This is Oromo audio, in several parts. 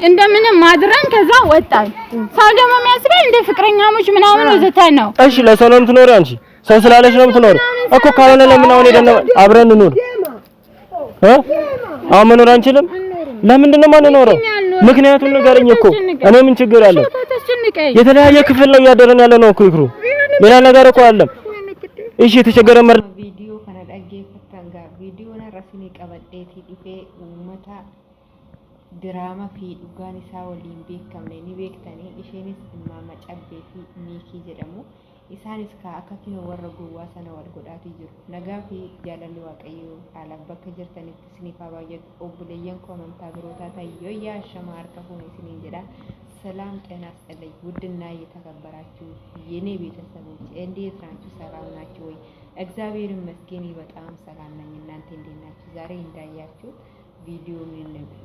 እንደምንም ማድረን ከዛ ወጣን ሰው ደግሞ የሚያስበኝ እንደ ፍቅረኛሞች ምናምን ወዘተ ነው እሺ ለሰው ነው የምትኖሪው አንቺ ሰው ስላለሽ ነው የምትኖሪው እኮ ካልሆነ ለምን አሁን ሄደን አብረን እንኖር አሁን መኖር አንችልም ለምንድን ነው ማንኖረው ምክንያቱም ንገረኝ እኮ እኔ ምን ችግር አለ የተለያየ ክፍል ነው ያደረን ያለ ነው እኮ ይክሩ ሌላ ነገር እኮ አለም እሺ የተቸገረ ቪዲዮ ከነዳጌ ፈታንጋ ቪዲዮና ራስኒ ቀበዴቲ ዲፌ ኡመታ ድራማ ፊ ዱጋን ሳወሊን ቤከምኔ ኒ ቤክተኒ ኢሼኒስ ማማ ጨቤፊ ሚኪ ጀደሙ ኢሳኒስ ካአካኪኖ ወረጉ ዋሰነ ወልጎዳቲ ጅሩ ነጋ ፊ ጃለሉ ዋቀዩ አላበከ ጀርተኒ ስኒፋ ባየ ኦብለየን ኮመንታ ብሮታ ታዮ ያሸማር ከሆነ ስኒን ጀዳ ሰላም ጤና ይስጥልኝ ውድና የተከበራችሁ የኔ ቤተሰቦች እንዴት ናችሁ ሰላም ናችሁ ወይ እግዚአብሔር ይመስገን በጣም ሰላም ነኝ እናንተ እንዴት ናችሁ ዛሬ እንዳያችሁ ቪዲዮ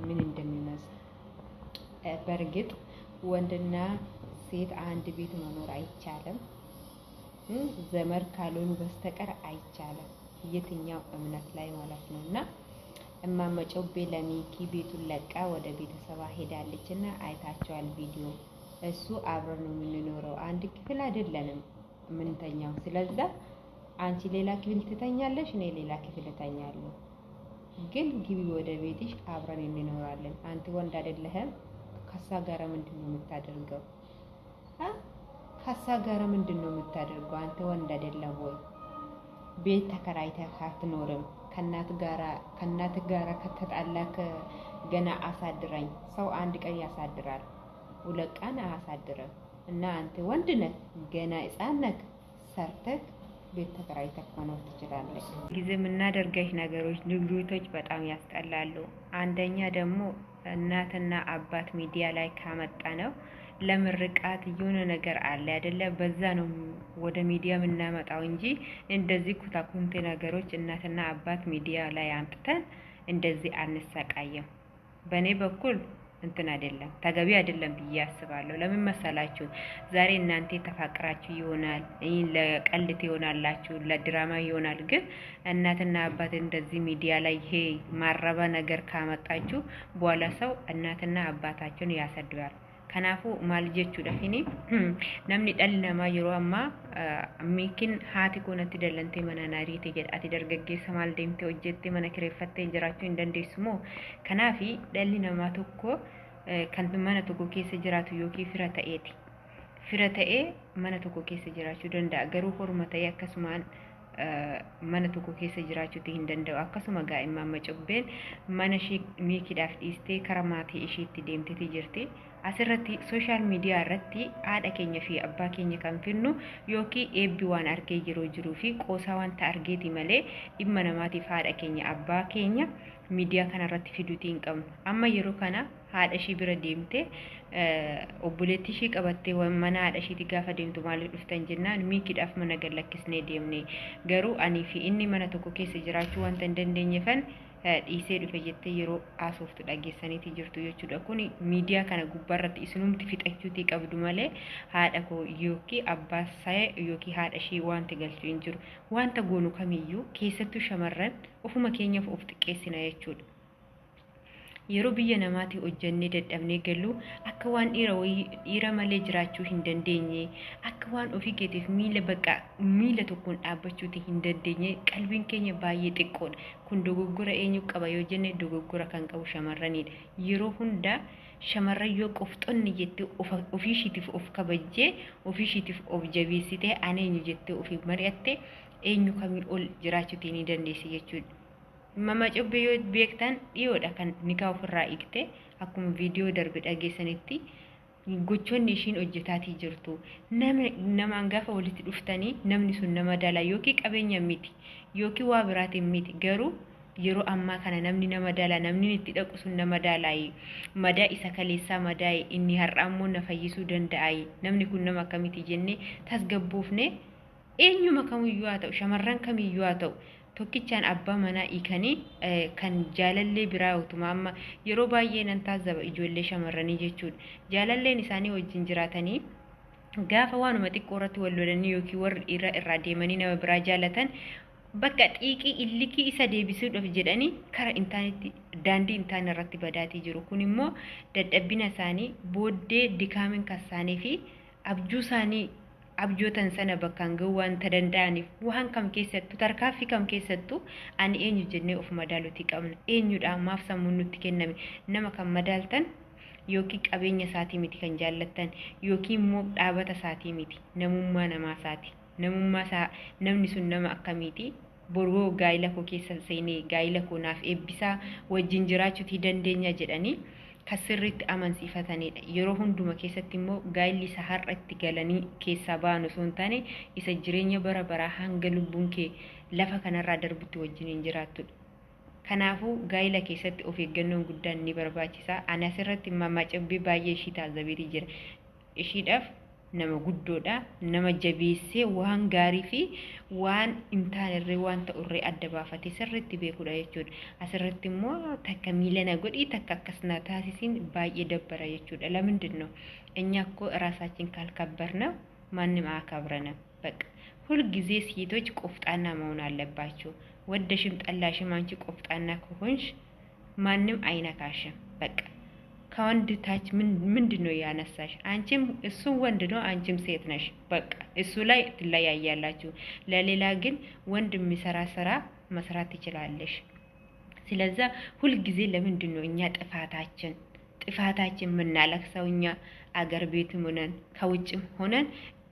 ምን እንደሚመስል በርግጥ ወንድና ሴት አንድ ቤት መኖር አይቻልም ዘመር ካልሆኑ በስተቀር አይቻልም የትኛው እምነት ላይ ማለት ነውና እማመጨው በለሚኪ ቤቱን ለቃ ወደ ቤተሰባ ሄዳለችና አይታቸዋል ቪዲዮ እሱ አብረን ነው የምንኖረው አንድ ክፍል አይደለንም ምንተኛው ስለዚህ አንቺ ሌላ ክፍል ትተኛለሽ እኔ ሌላ ክፍል እተኛለሁ ግን ግቢ ወደ ቤትሽ አብረን እንኖራለን አንተ ወንድ አይደለህም ከሳ ጋር ምንድነው የምታደርገው ከሳ ጋር ምንድነው የምታደርገው አንተ ወንድ አይደለም ወይ ቤት ተከራይተህ አትኖርም ከናት ጋራ ከተጣላከ ገና አሳድረኝ ሰው አንድ ቀን ያሳድራል ሁለት ቀን አሳድረም እና አንተ ወንድ ነህ ገና ሕፃን ነህ ሰርተህ ቤት ተከራይተህ መኖር ትችላለህ ጊዜ ምናደርገሽ ነገሮች ንግግሮች በጣም ያስጠላሉ አንደኛ ደግሞ እናትና አባት ሚዲያ ላይ ካመጣ ነው ለምርቃት የሆነ ነገር አለ አይደለ በዛ ነው ወደ ሚዲያ ምናመጣው እንጂ እንደዚህ ኩታኩንቴ ነገሮች እናትና አባት ሚዲያ ላይ አምጥተን እንደዚህ አንሰቃየም በኔ በኩል እንትን አይደለም ተገቢ አይደለም ብዬ አስባለሁ ለምን መሰላችሁ ዛሬ እናንተ ተፋቅራችሁ ይሆናል ለቀልት ይሆናላችሁ ለድራማ ይሆናል ግን እናትና አባት እንደዚህ ሚዲያ ላይ ይሄ ማረባ ነገር ካመጣችሁ በኋላ ሰው እናትና አባታቸውን ያሰድባል ከናፉ ማልጀቹ ደፊኒ namni dhalli namaa yeroo amma miikin haati koonatti dallantee mana naariite jedhaati dargaggeessa maal deemtee hojjettee mana kireeffattee jiraachuu hin dandeessu moo kanaafi dhalli namaa tokko kan mana tokko keessa jiraatu yookiin fira ta'ee mana tokko keessa jiraachuu danda'a garuu horma ta'ee akkasumaan mana tokko keessa jiraachuu hin danda'u akkasuma gaa'imman macubbeen mana miikiidhaaf dhiistee karaa maatii isheetti deemtee jirti asirratti social media irratti haadha keenya fi abbaa keenya kan finnu yookiin eebbi waan argee jiruu fi qoosaa wanta argeeti malee dhimma namaatiif haadha keenya abbaa keenya miidiyaa kana irratti fiduutii hin qabnu amma yeroo kana haadha ishii bira deemte obboleetti ishii qabattee mana haadha ishiitti gaafa deemtu maaliif dhuftan jennaan miikiidhaaf mana gallakkisnee deemne garuu ani fi inni mana tokko keessa jiraachuu wanta hin dandeenyeefan dhiisee dhufe jettee yeroo asooftu dhageessaniiti jirtu jechuudha kun miidiyaa kana gubbaarratti isinumti fixachuutii qabdu malee haadha koo yookiin abbaa isaa yookiin haadha ishii wanta galchuu hin jiru wanta goonu kamiyyuu keessattuu shamarran ofuma keenyaaf of xiqqeessina jechuudha yeroo biyya namaati hojjannee dadhabnee gallu akka waan dhiira malee jiraachuu hin dandeenye akka waan ofii keetiif miila tokkoon dhaabbachuuti hin dandeenye qalbiin keenya baay'ee xiqqoodha kun dogoggora eenyu qaba yoo jenne dogoggora kan qabu shamarranidha yeroo hunda shamarran yoo qofxonni jettee ofiishiitiif of kabajjee ofiishiitiif of jabeessitee aneenyu jettee ofii mari'atte eenyu kamiin ol jiraachuuti ni dandeessi jechuudha mama cobbe yoo beektan dhiyoodha kan nikaa ofirraa igte akkuma viidiyoo darbe dhageessanitti gochoonni ishiin hojjetaatii jirtu namaan gaafa walitti dhuftanii namni sun nama dala yookiin qabeenya miti yookiin waa biraatiin miti garuu yeroo ammaa kana namni nama dala namni itti dhaqu sun nama dalaayi madaa isa kaleessaa madaa inni har'aammoo na fayyisuu danda'ayi namni kun nama akkamitti jennee tasgabboofne eenyuma kamiyyuu haa ta'u shamarran kamiyyuu haa ta'u tokkichaan abbaa manaa hiikanii kan jaalallee biraa utuma amma yeroo baay'ee nan taazaba ijoollee shamarranii jechuudha jaalalleen isaanii wajjin jiraatanii gaafa waanuma xiqqoo irratti wal lolanii yookiin warri dhiira irraa deemanii nama biraa jaalatan bakka xiiqii illikii isa deebisuudhaaf jedhanii kara intaanitti daandii intaan irratti badaatii jiru. Kun immoo dadhabbina isaanii booddee dikaamin kasaanii fi abjuu isaanii abjootan sana bakkaan ga'uu wanta danda'aniif waan kam keessattuu tarkaanfii kam keessattuu ani eenyu jennee of madaaluutii qabna. Eenyudha maaf sammuun nutti kenname? Nama kan madaaltan yookiin qabeenya isaatii miti kan jaallattan yookiin immoo dhaabata isaatii miti, namummaa namaa isaati. Namummaa isaa namni sun nama akkamiiti? Boroo gaa'ila koo keessa seenee gaa'ila koo naaf eebbisaa wajjin jiraachuutii dandeenya jedhanii kasirriitti amansiifatanidha. Yeroo hunduma keessatti immoo gaa'illi isa har'a itti galanii keessaa ba'an osoo hin taane isa jireenya bara baraa hanga lubbuun kee lafa kanarraa darbutti wajjin hin jiraattudha. Kanaafuu gaa'ila keessatti of eeggannoon guddaan ni barbaachisa. Ani asirratti mammacabbii baay'ee ishii taasisaa jira. Ishiidhaaf nama guddoodha, nama jabeessee waan gaarii fi waan intaanerree waan ta'urree adda baafatee sirriitti beekudha jechuudha. Asirratti immoo takka miila na godhii takka akkas na taasisiin baay'ee dabbara jechuudha. Lamindin ነው እኛ እኮ ራሳችን ካልከበርነው ማንም አያከብረንም። በቃ ሁልጊዜ ሴቶች ቆፍጣና መሆን አለባቸው። ወደሽም ጠላሽም አንቺ ቆፍጣና ከሆንሽ ማንም አይነካሽም። በቃ ከወንድ ታች ምንድነው ያነሳሽ? አንቺም እሱ ወንድ ነው አንቺም ሴት ነሽ። በቃ እሱ ላይ ትለያያላችሁ። ለሌላ ግን ወንድ የሚሰራ ስራ መስራት ትችላለሽ። ስለዚህ ሁሉ ጊዜ ለምንድነው እኛ ጥፋታችን የምናለቅሰው? እኛ አገር ቤትም ሆነን ከውጭም ሆነን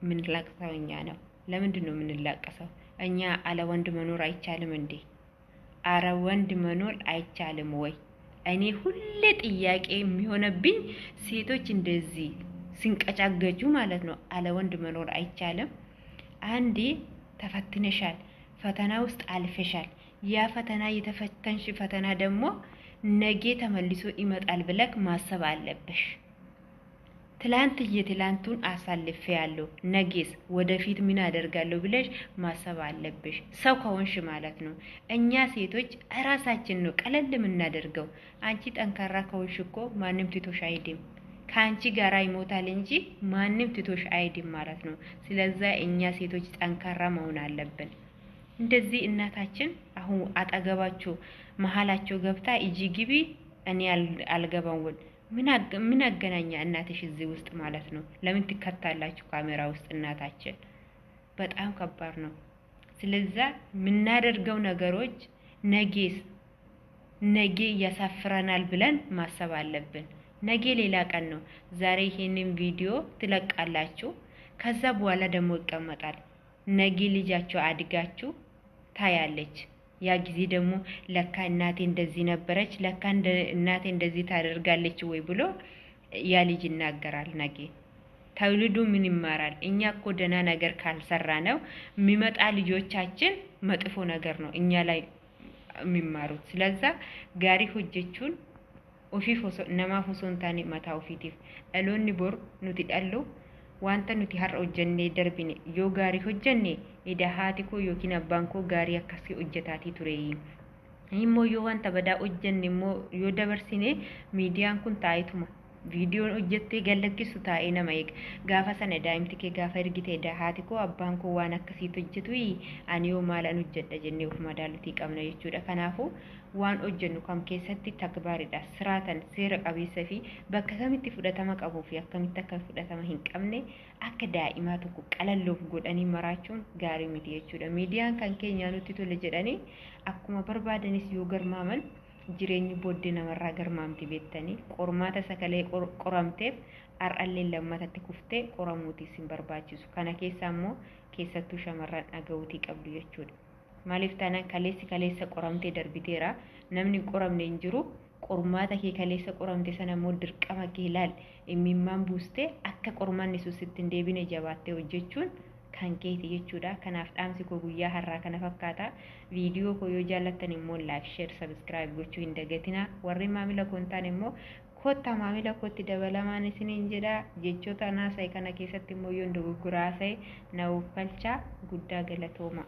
የምንለቅሰው እኛ ነው። ለምንድነው የምንለቅሰው? እኛ አለ ወንድ መኖር አይቻልም እንዴ? አረ ወንድ መኖር አይቻልም ወይ? እኔ ሁሌ ጥያቄ የሚሆነብኝ ሴቶች እንደዚህ ሲንቀጫገጁ ማለት ነው። አለ ወንድ መኖር አይቻልም። አንዴ ተፈትነሻል፣ ፈተና ውስጥ አልፈሻል። ያ ፈተና የተፈተንሽ ፈተና ደግሞ ነገ ተመልሶ ይመጣል ብለክ ማሰብ አለብሽ። ትላንት የትላንቱን አሳልፈ ያለው ነገስ ወደፊት ምን አደርጋለሁ ብለሽ ማሰብ አለብሽ። ሰው ከሆንሽ ማለት ነው። እኛ ሴቶች ራሳችን ነው ቀለል የምናደርገው። አንቺ ጠንካራ ከሆንሽ እኮ ማንም ትቶሽ አይሄድም። ከአንቺ ጋር ይሞታል እንጂ ማንም ትቶሽ አይሄድም ማለት ነው። ስለዚህ እኛ ሴቶች ጠንካራ መሆን አለብን። እንደዚህ እናታችን አሁን አጠገባቸው መሃላቸው ገብታ እጂ ግቢ እኔ አልገባም። ምን አገናኛ እናትሽ እዚህ ውስጥ ማለት ነው? ለምን ትከታላችሁ ካሜራ ውስጥ እናታችን? በጣም ከባድ ነው። ስለዚህ ምናደርገው ነገሮች ነገ ያሳፍረናል ብለን ማሰብ አለብን። ነገ ሌላ ቀን ነው። ዛሬ ይሄንን ቪዲዮ ትለቃላችሁ፣ ከዛ በኋላ ደግሞ ይቀመጣል። ነገ ልጃችሁ አድጋችሁ ታያለች። ያ ጊዜ ደግሞ ለካ እናቴ እንደዚህ ነበረች፣ ለካ እናቴ እንደዚህ ታደርጋለች ወይ ብሎ ያ ልጅ ይናገራል። ነገ ተውልዱ ምን ይማራል? እኛ እኮ ደህና ነገር ካልሰራ ነው የሚመጣ ልጆቻችን መጥፎ ነገር ነው እኛ ላይ የሚማሩት። ስለዚህ ጋሪ ሆጀቹን ኦፊፍ ነማ ሆሶንታኒ ማታ ኦፊቲፍ አሎኒ ቦር ኑቲ ዳሉ wanta nuti har'a hojjannee darbine yoo gaarii hojjanne ida haati koo yookiin abbaan koo gaarii akkasii hojjetaatii ture. Immoo yoo wanta badaa hojjanne immoo yoo dabarsine miidiyaan kun taa'ituma viidiyoon hojjettee gallakkisu taa'ee nama eega. Gaafa sana daa'imti kee gaafa ergite ida haati koo abbaan koo waan akkasiitu hojjetu ani yoo maalan hojjedha jennee of madaaluutii qabna jechuudha. Kanaafuu waan hojjennu kam keessatti takbaaridha. Siraatan seera qabeessa fi bakka kamitti fudhatama qabuu fi akkamitti akka fudhatama hin qabne akka daa'imaa tokko qalalloof godhanii maraachuun gaarii miti jechuudha. Miidiyaan kan keenya nutti tole jedhanii akkuma barbaadanis yoo garmaaman jireenyi booddee namarraa garmaamti beektanii qormaata sakalee qoramteef har'allee lammatatti kuftee qoramuutis hin barbaachisu. Kana keessa immoo keessattuu shamarran dhaga'uutii qabdu jechuudha. Maaliif taanaan kaleessa qoramtee darbiteera. Namni qoramne hin jiru. Qormaata kee kaleessa qoramte sana immoo dirqama kee ilaal. Imimmaan buustee akka qormaanni sun sitti hin deebine jabaattee hojjechuun kan keeti jechuudha. Kanaaf dhaamsi koo guyyaa har'aa kana fakkaata. Viidiyoo koo yoo jaallattan immoo like, share, subscribe gochuu hin dagatinaa. Warri maamila koo hin taane immoo kottaa maamila kootti dabalamaan isiniin jedha. Jechoota naasa'i kana keessatti immoo yoo dogoggoraa ta'e na uffalchaa guddaa galatooma.